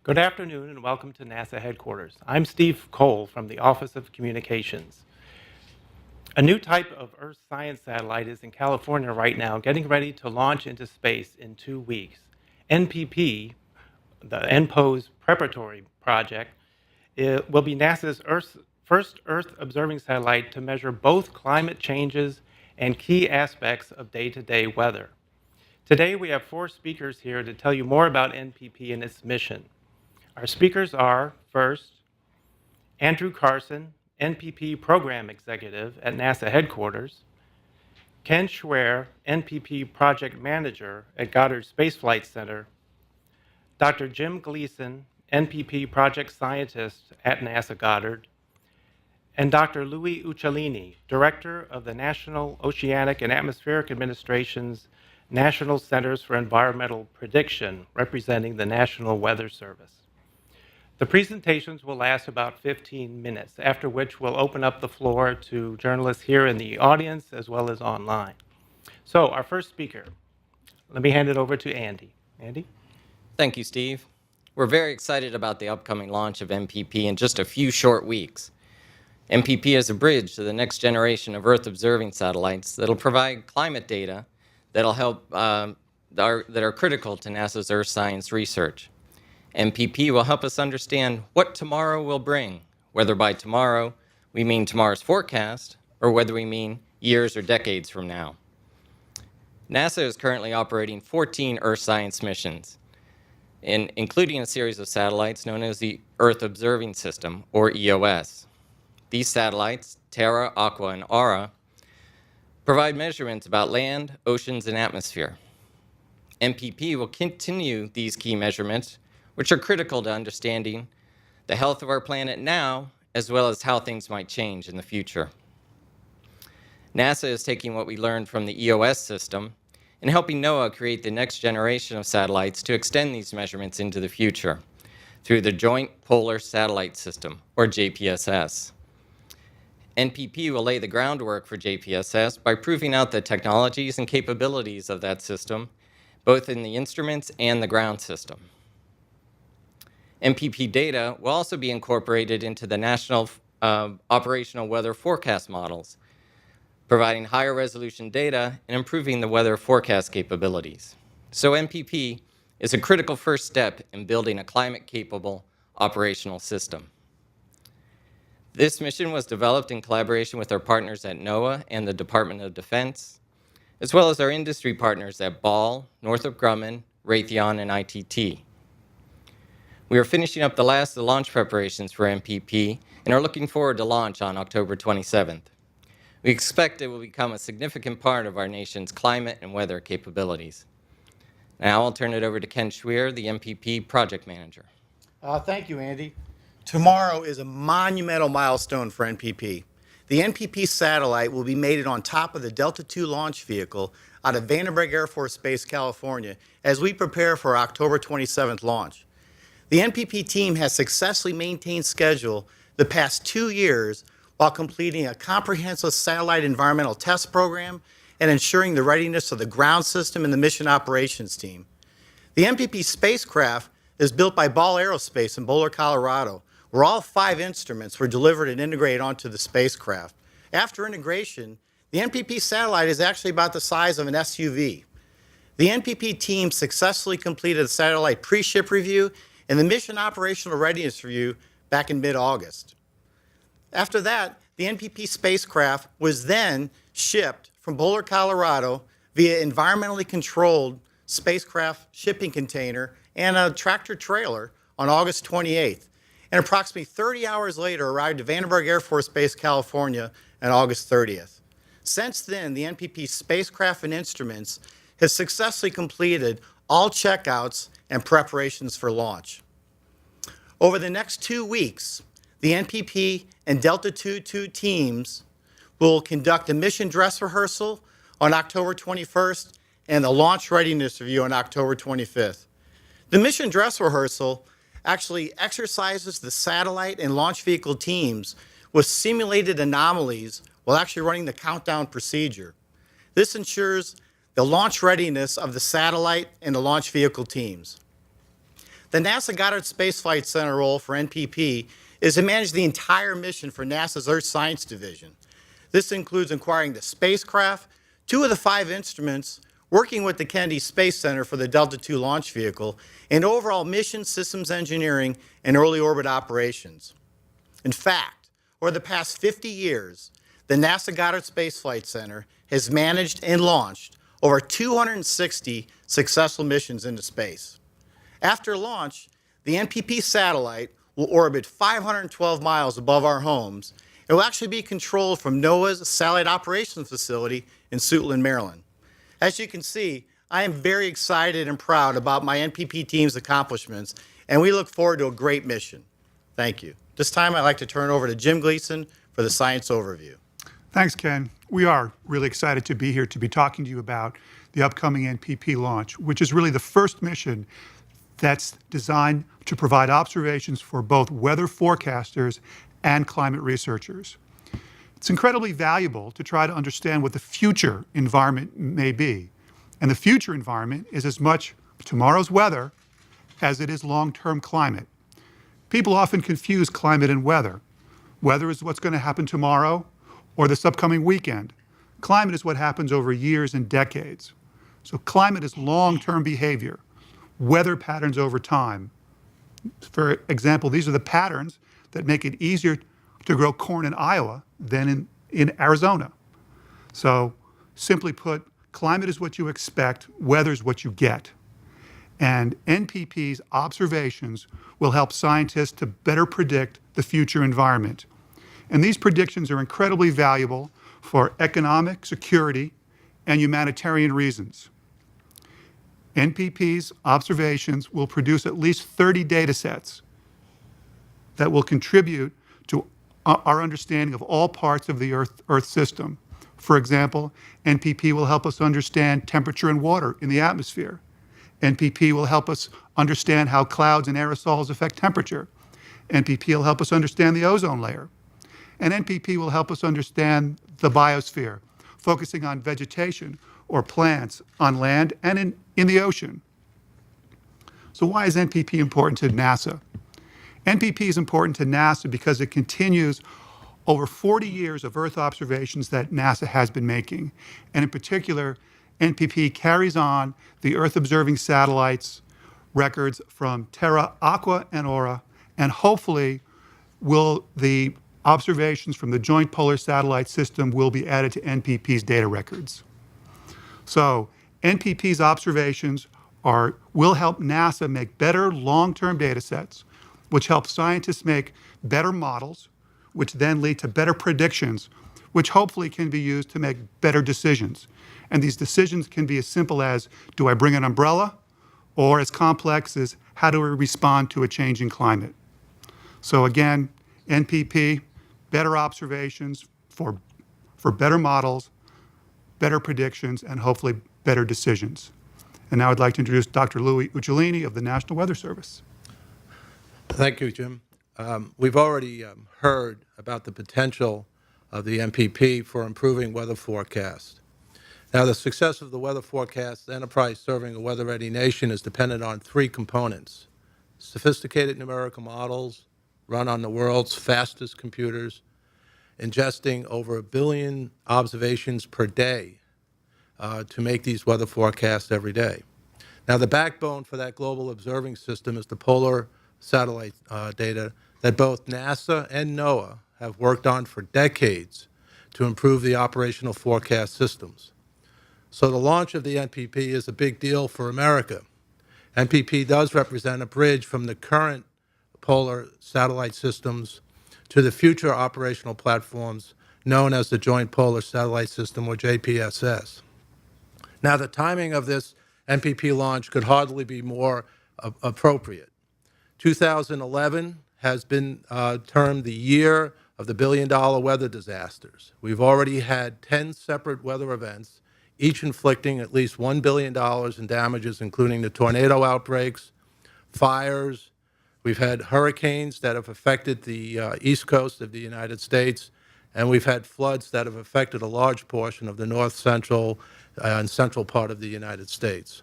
Good afternoon and welcome to NASA headquarters. I'm Steve Cole from the Office of Communications. A new type of Earth science satellite is in California right now, getting ready to launch into space in 2 weeks. NPP, the NPO's preparatory project, will be NASA's first Earth observing satellite to measure both climate changes and key aspects of day-to-day weather. Today we have 4 speakers here to tell you more about NPP and its mission. Our speakers are, first, Andrew Carson, NPP Program Executive at NASA headquarters, Ken Schwer, NPP Project Manager at Goddard Space Flight Center, Dr. Jim Gleason, NPP Project Scientist at NASA Goddard, and Dr. Louis Uccellini, Director of the National Oceanic and Atmospheric Administration's National Centers for Environmental Prediction, representing the National Weather Service. The presentations will last about 15 minutes, after which we'll open up the floor to journalists here in the audience as well as online. So our first speaker, let me hand it over to Andy. Andy? Thank you, Steve. We're very excited about the upcoming launch of NPP in just a few short weeks. NPP is a bridge to the next generation of Earth observing satellites that'll provide climate data that'll help that are critical to NASA's Earth science research. NPP will help us understand what tomorrow will bring, whether by tomorrow we mean tomorrow's forecast or whether we mean years or decades from now. NASA is currently operating 14 Earth science missions, including a series of satellites known as the Earth Observing System, or EOS. These satellites, Terra, Aqua, and Aura, provide measurements about land, oceans, and atmosphere. NPP will continue these key measurements, which are critical to understanding the health of our planet now, as well as how things might change in the future. NASA is taking what we learned from the EOS system and helping NOAA create the next generation of satellites to extend these measurements into the future through the Joint Polar Satellite System, or JPSS. NPP will lay the groundwork for JPSS by proving out the technologies and capabilities of that system, both in the instruments and the ground system. NPP data will also be incorporated into the National Operational Weather Forecast models, providing higher resolution data and improving the weather forecast capabilities. So NPP is a critical first step in building a climate-capable operational system. This mission was developed in collaboration with our partners at NOAA and the Department of Defense, as well as our industry partners at Ball, Northrop Grumman, Raytheon, and ITT. We are finishing up the last of the launch preparations for NPP and are looking forward to launch on October 27th. We expect it will become a significant part of our nation's climate and weather capabilities. Now I'll turn it over to Ken Schwer, the NPP Project Manager. Thank you, Andy. Tomorrow is a monumental milestone for NPP. The NPP satellite will be mated on top of the Delta II launch vehicle out of Vandenberg Air Force Base, California, as we prepare for our October 27th launch. The NPP team has successfully maintained schedule the past 2 years while completing a comprehensive satellite environmental test program and ensuring the readiness of the ground system and the mission operations team. The NPP spacecraft is built by Ball Aerospace in Boulder, Colorado, where all 5 instruments were delivered and integrated onto the spacecraft. After integration, the NPP satellite is actually about the size of an SUV. The NPP team successfully completed the satellite pre-ship review and the mission operational readiness review back in mid-August. After that, the NPP spacecraft was then shipped from Boulder, Colorado via environmentally controlled spacecraft shipping container and a tractor trailer on August 28th, and approximately 30 hours later arrived at Vandenberg Air Force Base, California on August 30th. Since then, the NPP spacecraft and instruments have successfully completed all checkouts and preparations for launch. Over the next 2 weeks, the NPP and Delta II teams will conduct a mission dress rehearsal on October 21st and the launch readiness review on October 25th. The mission dress rehearsal actually exercises the satellite and launch vehicle teams with simulated anomalies while actually running the countdown procedure. This ensures the launch readiness of the satellite and the launch vehicle teams. The NASA Goddard Space Flight Center role for NPP is to manage the entire mission for NASA's Earth Science Division. This includes acquiring the spacecraft, 2 of the 5 instruments, working with the Kennedy Space Center for the Delta II launch vehicle, and overall mission systems engineering and early orbit operations. In fact, over the past 50 years, the NASA Goddard Space Flight Center has managed and launched over 260 successful missions into space. After launch, the NPP satellite will orbit 512 miles above our homes. It will actually be controlled from NOAA's Satellite Operations Facility in Suitland, Maryland. As you can see, I am very excited and proud about my NPP team's accomplishments, and we look forward to a great mission. Thank you. This time, I'd like to turn it over to Jim Gleason for the science overview. Thanks, Ken. We are really excited to be here to be talking to you about the upcoming NPP launch, which is really the first mission that's designed to provide observations for both weather forecasters and climate researchers. It's incredibly valuable to try to understand what the future environment may be. And the future environment is as much tomorrow's weather as it is long-term climate. People often confuse climate and weather. Weather is what's going to happen tomorrow or this upcoming weekend. Climate is what happens over years and decades. So climate is long-term behavior, weather patterns over time. For example, these are the patterns that make it easier to grow corn in Iowa than in Arizona. So simply put, climate is what you expect, weather is what you get. And NPP's observations will help scientists to better predict the future environment. And these predictions are incredibly valuable for economic, security, and humanitarian reasons. NPP's observations will produce at least 30 data sets that will contribute to our understanding of all parts of the Earth system. For example, NPP will help us understand temperature and water in the atmosphere. NPP will help us understand how clouds and aerosols affect temperature. NPP will help us understand the ozone layer. And NPP will help us understand the biosphere, focusing on vegetation or plants on land and in the ocean. So why is NPP important to NASA? NPP is important to NASA because it continues over 40 years of Earth observations that NASA has been making. And in particular, NPP carries on the Earth-observing satellites records from Terra, Aqua, and Aura, and hopefully the observations from the Joint Polar Satellite System will be added to NPP's data records. So NPP's observations will help NASA make better long-term data sets, which help scientists make better models, which then lead to better predictions, which hopefully can be used to make better decisions. And these decisions can be as simple as, do I bring an umbrella? Or as complex as, how do we respond to a changing climate? So again, NPP, better observations for better models, better predictions, and hopefully better decisions. And now I'd like to introduce Dr. Louis Uccellini of the National Weather Service. Thank you, Jim. We've already heard about the potential of the NPP for improving weather forecasts. Now, the success of the weather forecast enterprise serving a weather-ready nation is dependent on 3 components: sophisticated numerical models run on the world's fastest computers, ingesting over 1 billion observations per day to make these weather forecasts every day. Now, the backbone for that global observing system is the polar satellite data that both NASA and NOAA have worked on for decades to improve the operational forecast systems. So the launch of the NPP is a big deal for America. NPP does represent a bridge from the current polar satellite systems to the future operational platforms known as the Joint Polar Satellite System, or JPSS. Now, the timing of this NPP launch could hardly be more appropriate. 2011 has been termed the year of the billion-dollar weather disasters. We've already had 10 separate weather events, each inflicting at least $1 billion in damages, including the tornado outbreaks, fires. We've had hurricanes that have affected the east coast of the United States, and we've had floods that have affected a large portion of the north central and central part of the United States.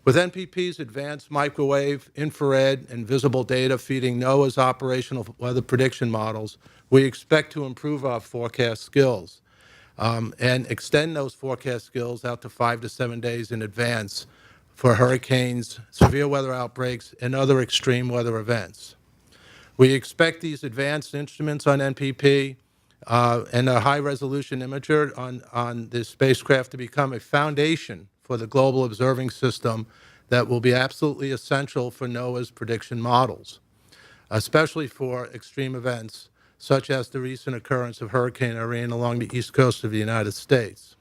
With NPP's advanced microwave, infrared, and visible data feeding NOAA's operational weather prediction models, we expect to improve our forecast skills and extend those forecast skills out to 5 to 7 days in advance for hurricanes, severe weather outbreaks, and other extreme weather events. We expect these advanced instruments on NPP and a high-resolution imager on this spacecraft to become a foundation for the global observing system that will be absolutely essential for NOAA's prediction models, especially for extreme events such as the recent occurrence of Hurricane Irene along the east coast of the United States.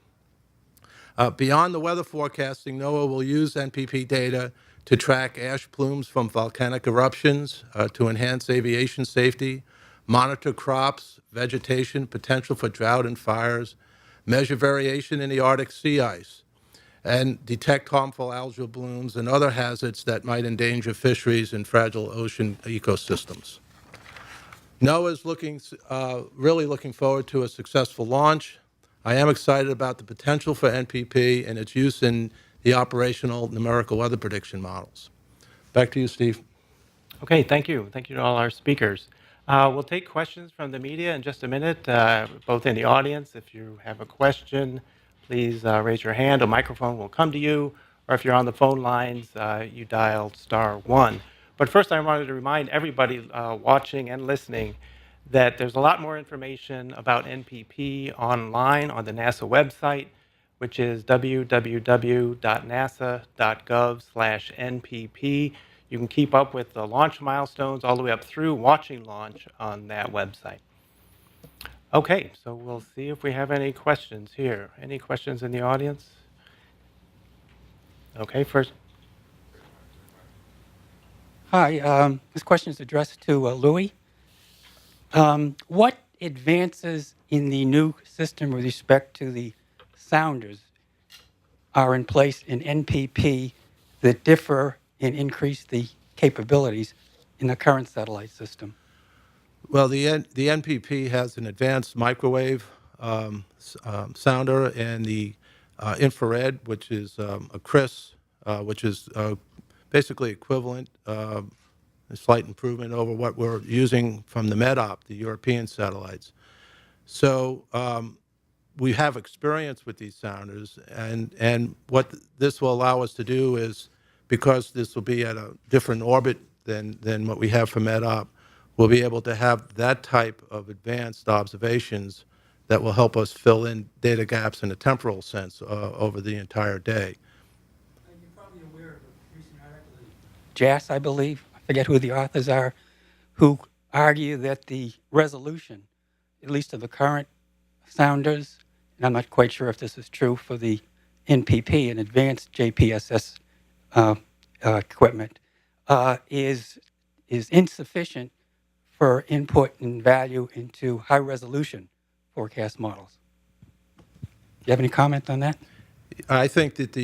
Beyond the weather forecasting, NOAA will use NPP data to track ash plumes from volcanic eruptions, to enhance aviation safety, monitor crops, vegetation, potential for drought and fires, measure variation in the Arctic sea ice, and detect harmful algal blooms and other hazards that might endanger fisheries and fragile ocean ecosystems. NOAA is really looking forward to a successful launch. I am excited about the potential for NPP and its use in the operational numerical weather prediction models. Back to you, Steve. Okay, thank you. Thank you to all our speakers. We'll take questions from the media in just a minute, both in the audience. If you have a question, please raise your hand. A microphone will come to you. Or if you're on the phone lines, you dial *1. But first, I wanted to remind everybody watching and listening that there's a lot more information about NPP online on the NASA website, which is www.nasa.gov/NPP. You can keep up with the launch milestones all the way up through watching launch on that website. Okay, so we'll see if we have any questions here. Any questions in the audience? Okay, first. Hi, this question is addressed to Louis. What advances in the new system with respect to the sounders are in place in NPP that differ and increase the capabilities in the current satellite system? Well, the NPP has an advanced microwave sounder and the infrared, which is a CRIS, which is basically equivalent, a slight improvement over what we're using from the MEDOP, the European satellites. So we have experience with these sounders, and what this will allow us to do is, because this will be at a different orbit than what we have for MEDOP, we'll be able to have that type of advanced observations that will help us fill in data gaps in a temporal sense over the entire day. You're probably aware of a recent article in JAS, I believe, I forget who the authors are, who argue that the resolution, at least of the current sounders, and I'm not quite sure if this is true for the NPP and advanced JPSS equipment, is insufficient for input and value into high-resolution forecast models. Do you have any comment on that? I think that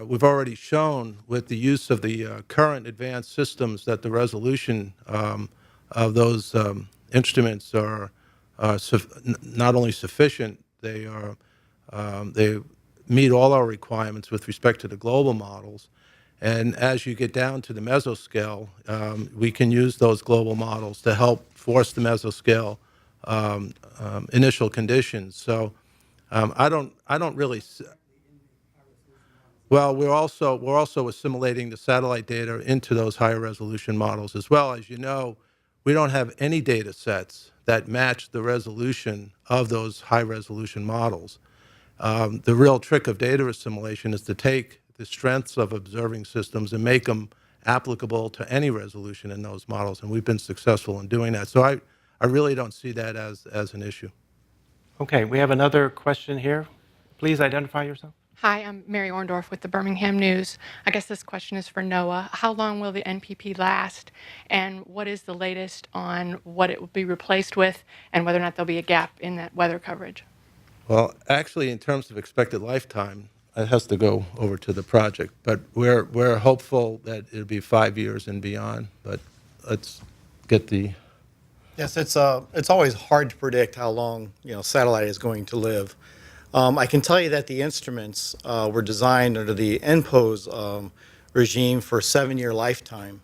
we've already shown with the use of the current advanced systems that the resolution of those instruments are not only sufficient, they meet all our requirements with respect to the global models. And as you get down to the mesoscale, we can use those global models to help force the mesoscale initial conditions. So I don't really. Well, we're also assimilating the satellite data into those higher resolution models as well. As you know, we don't have any data sets that match the resolution of those high resolution models. The real trick of data assimilation is to take the strengths of observing systems and make them applicable to any resolution in those models, and we've been successful in doing that. So I really don't see that as an issue. Okay, we have another question here. Please identify yourself. Hi, I'm Mary Orndorff with the Birmingham News. I guess this question is for NOAA. How long will the NPP last, and what is the latest on what it will be replaced with, and whether or not there'll be a gap in that weather coverage? Well, actually, in terms of expected lifetime, it has to go over to the project. But we're hopeful that it'll be 5 years and beyond. But let's get the. Yes, it's always hard to predict how long satellite is going to live. I can tell you that the instruments were designed under the NPOS regime for a 7-year lifetime.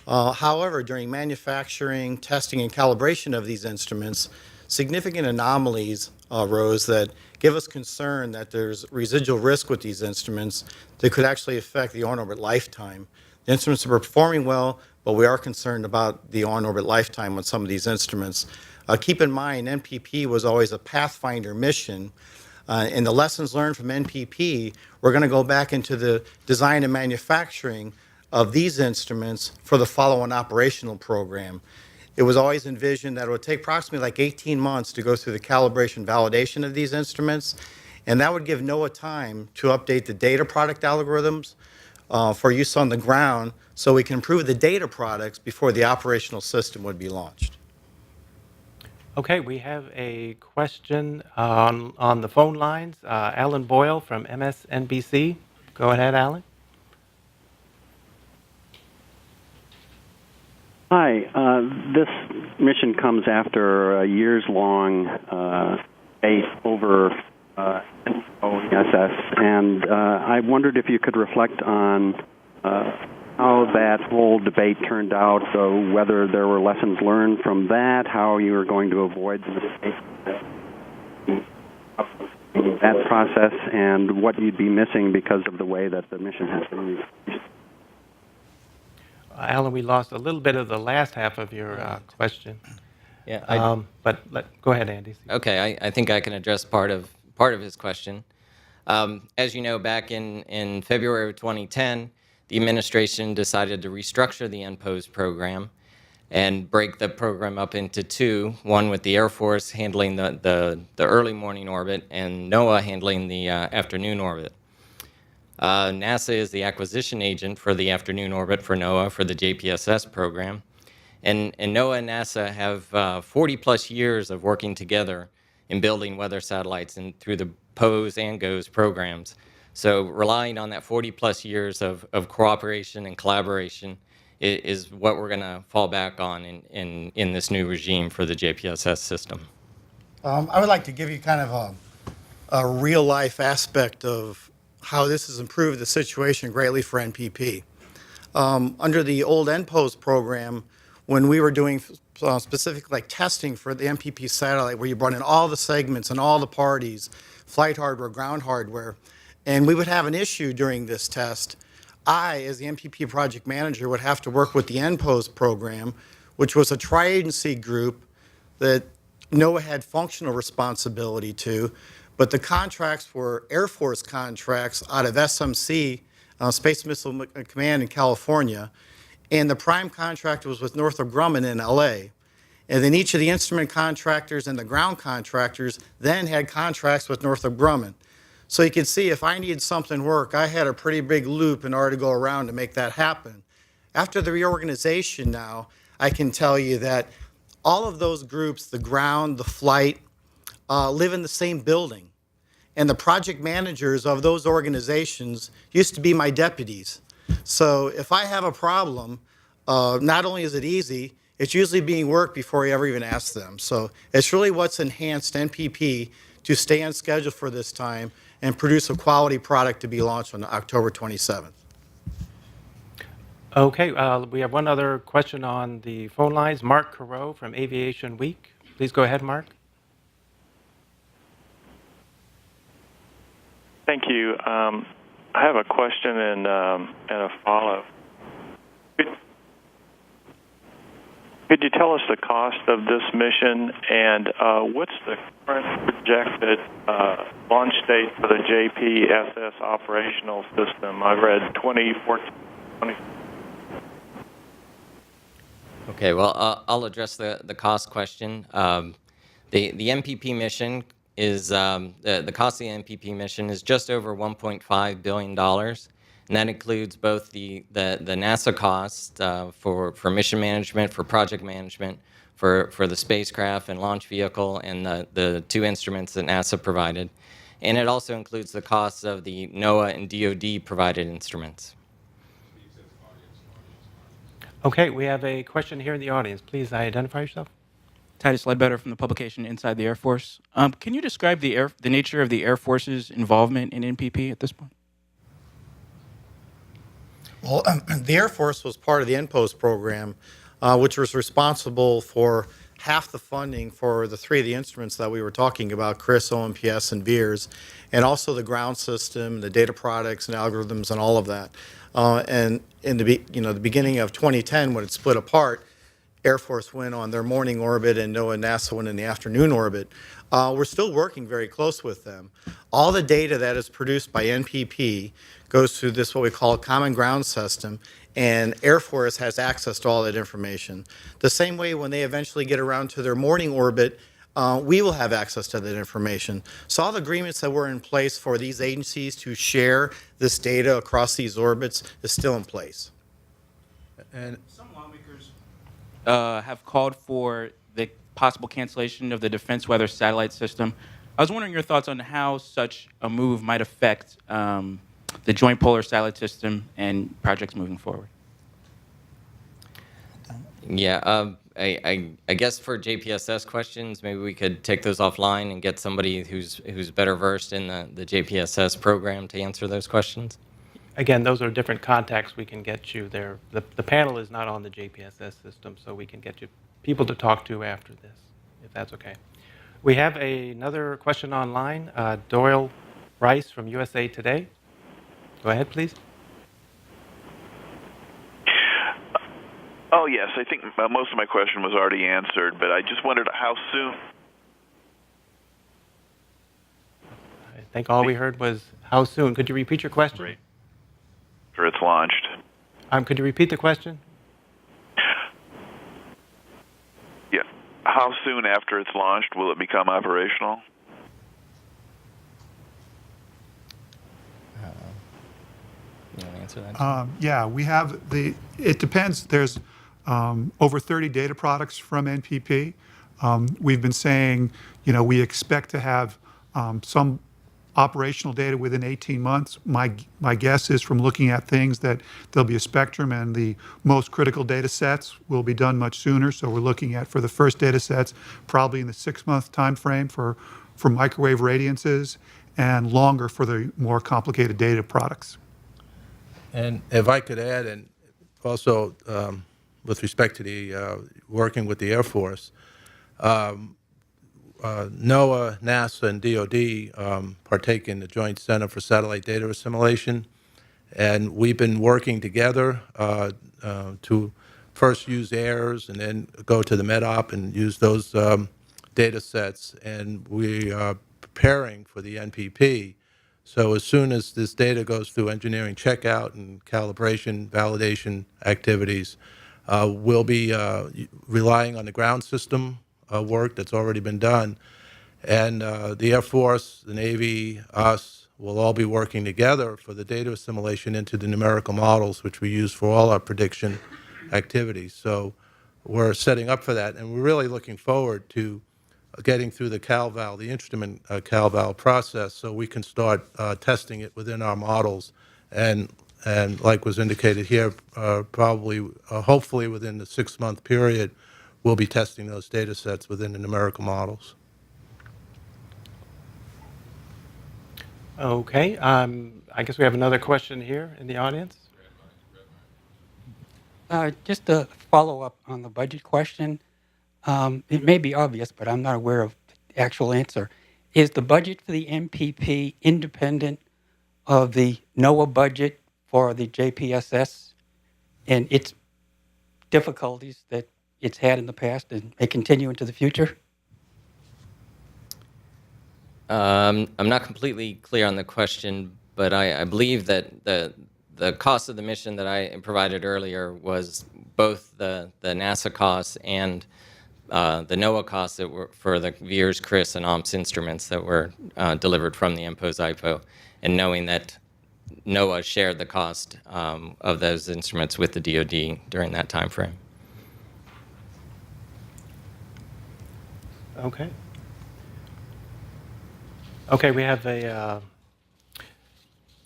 However, during manufacturing, testing, and calibration of these instruments, significant anomalies arose that give us concern that there's residual risk with these instruments that could actually affect the on-orbit lifetime. The instruments are performing well, but we are concerned about the on-orbit lifetime on some of these instruments. Keep in mind, NPP was always a pathfinder mission, and the lessons learned from NPP, we're going to go back into the design and manufacturing of these instruments for the follow-on operational program. It was always envisioned that it would take approximately like 18 months to go through the calibration validation of these instruments, and that would give NOAA time to update the data product algorithms for use on the ground so we can improve the data products before the operational system would be launched. Okay, we have a question on the phone lines. Alan Boyle from MSNBC. Go ahead, Alan. Hi. This mission comes after a years-long debate over OESS, and I wondered if you could reflect on how that whole debate turned out, so whether there were lessons learned from that, how you were going to avoid the mistakes in that process, and what you'd be missing because of the way that the mission has been used. Alan, we lost a little bit of the last half of your question. Yeah. Go ahead, Andy. Okay, I think I can address part of his question. As you know, back in February of 2010, the administration decided to restructure the NPOS program and break the program up into two, one with the Air Force handling the early morning orbit and NOAA handling the afternoon orbit. NASA is the acquisition agent for the afternoon orbit for NOAA for the JPSS program. And NOAA and NASA have 40 plus years of working together in building weather satellites and through the POS and GOES programs. So relying on that 40 plus years of cooperation and collaboration is what we're going to fall back on in this new regime for the JPSS system. I would like to give you kind of a real-life aspect of how this has improved the situation greatly for NPP. Under the old NPOS program, when we were doing specific like testing for the NPP satellite, where you brought in all the segments and all the parties, flight hardware, ground hardware, and we would have an issue during this test, I, as the NPP project manager, would have to work with the NPOS program, which was a tri-agency group that NOAA had functional responsibility to, but the contracts were Air Force contracts out of SMC, Space Missile Command in California, and the prime contractor was with Northrop Grumman in LA. And then each of the instrument contractors and the ground contractors then had contracts with Northrop Grumman. So you can see if I needed something work, I had a pretty big loop in order to go around to make that happen. After the reorganization now, I can tell you that all of those groups, the ground, the flight, live in the same building. And the project managers of those organizations used to be my deputies. So if I have a problem, not only is it easy, it's usually being worked before I ever even ask them. So it's really what's enhanced NPP to stay on schedule for this time and produce a quality product to be launched on October 27th. Okay, we have one other question on the phone lines. Mark Carreau from Aviation Week. Please go ahead, Mark. Thank you. I have a question and a follow. Could you tell us the cost of this mission and what's the current projected launch date for the JPSS operational system? I read 2014. Okay, well, I'll address the cost question. The NPP mission is the cost of the NPP mission is just over $1.5 billion, and that includes both the NASA cost for mission management, for project management, for the spacecraft and launch vehicle, and the two instruments that NASA provided, and it also includes the costs of the NOAA and DoD provided instruments. Okay, we have a question here in the audience. Please identify yourself. Titus Ledbetter from the publication Inside the Air Force. Can you describe the nature of the Air Force's involvement in NPP at this point? Well, the Air Force was part of the NPOS program, which was responsible for half the funding for the three of the instruments that we were talking about, CRIS, OMPS, and VIIRS, and also the ground system, the data products and algorithms and all of that. And in the beginning of 2010, when it split apart, Air Force went on their morning orbit and NOAA and NASA went in the afternoon orbit. We're still working very close with them. All the data that is produced by NPP goes through this, what we call a common ground system, and Air Force has access to all that information. The same way when they eventually get around to their morning orbit, we will have access to that information. So all the agreements that were in place for these agencies to share this data across these orbits is still in place. And Some lawmakers have called for the possible cancellation of the Defense Weather Satellite System. I was wondering your thoughts on how such a move might affect the Joint Polar Satellite System and projects moving forward. Yeah, I guess for JPSS questions, maybe we could take those offline and get somebody who's better versed in the JPSS program to answer those questions. Again, those are different contacts we can get you there. The panel is not on the JPSS system, so we can get you people to talk to after this, if that's okay. We have another question online. Doyle Rice from USA Today. Go ahead, please. Oh, yes. I think most of my question was already answered, but I just wondered how soon. I think all we heard was how soon. Could you repeat your question? Right. After it's launched. Could you repeat the question? Yeah. How soon after it's launched will it become operational? You want to answer that? Yeah, we have it depends. There's over 30 data products from NPP. We've been saying, we expect to have some operational data within 18 months. My guess is from looking at things that there'll be a spectrum and the most critical data sets will be done much sooner. So we're looking at, for the first data sets, probably in the 6-month time frame for microwave radiances, and longer for the more complicated data products. And if I could add, and also with respect to the working with the Air Force, NOAA, NASA, and DoD partake in the Joint Center for Satellite Data Assimilation, and we've been working together to first use AIRS and then go to the MEDOP and use those data sets, and we are preparing for the NPP. So as soon as this data goes through engineering checkout and calibration, validation activities, we'll be relying on the ground system work that's already been done. And the Air Force, the Navy, us, will all be working together for the data assimilation into the numerical models, which we use for all our prediction activities. So we're setting up for that, and we're really looking forward to getting through the CalVal, the instrument CalVal process, so we can start testing it within our models. And like was indicated here, probably, hopefully within the 6-month period, we'll be testing those data sets within the numerical models. Okay. I guess we have another question here in the audience. Just to follow up on the budget question, it may be obvious, but I'm not aware of the actual answer. Is the budget for the NPP independent of the NOAA budget for the JPSS and its difficulties that it's had in the past and may continue into the future? I'm not completely clear on the question, but I believe that the cost of the mission that I provided earlier was both the NASA costs and the NOAA costs that were for the VIIRS, CRIS, and OMPS instruments that were delivered from the NPOS-IPO, and knowing that NOAA shared the cost of those instruments with the DoD during that time frame. Okay. Okay, we have a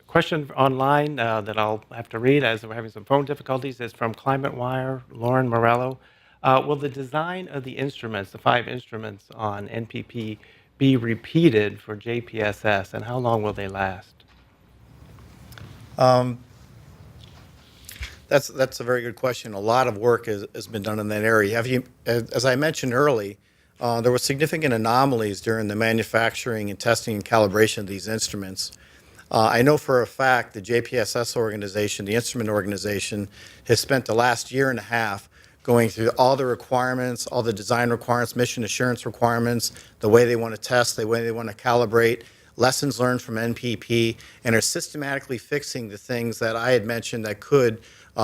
question online that I'll have to read as we're having some phone difficulties. It's from Climate Wire, Lauren Morello. Will the design of the instruments, the 5 instruments on NPP, be repeated for JPSS, and how long will they last? That's a very good question. A lot of work has been done in that area. As I mentioned early, there were significant anomalies during the manufacturing and testing and calibration of these instruments. I know for a fact the JPSS organization, the instrument organization, has spent the last year and a half going through all the requirements, all the design requirements, mission assurance requirements, the way they want to test, the way they want to calibrate, lessons learned from NPP, and are systematically fixing the things that I had mentioned that could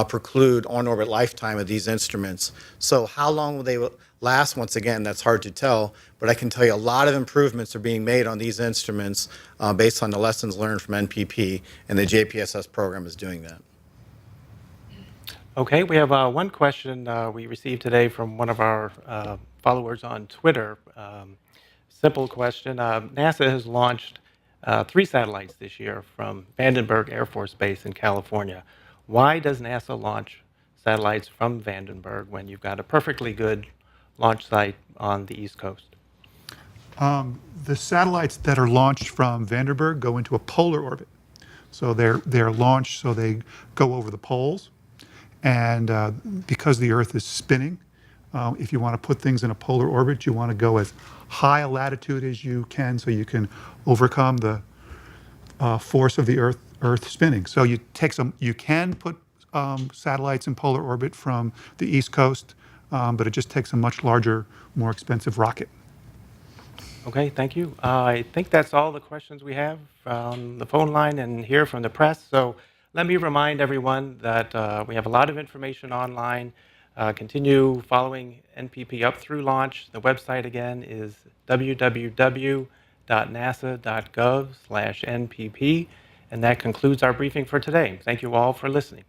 preclude on-orbit lifetime of these instruments. So how long will they last? Once again, that's hard to tell, but I can tell you a lot of improvements are being made on these instruments based on the lessons learned from NPP, and the JPSS program is doing that. Okay, we have one question we received today from one of our followers on Twitter. Simple question. NASA has launched 3 satellites this year from Vandenberg Air Force Base in California. Why does NASA launch satellites from Vandenberg when you've got a perfectly good launch site on the East Coast? The satellites that are launched from Vandenberg go into a polar orbit. So they're launched so they go over the poles. And because the Earth is spinning, if you want to put things in a polar orbit, you want to go as high a latitude as you can so you can overcome the force of the Earth spinning. So you can put satellites in polar orbit from the East Coast, but it just takes a much larger, more expensive rocket. Okay, thank you. I think that's all the questions we have from the phone line and here from the press. So let me remind everyone that we have a lot of information online. Continue following NPP up through launch. The website again is www.nasa.gov/NPP. And that concludes our briefing for today. Thank you all for listening.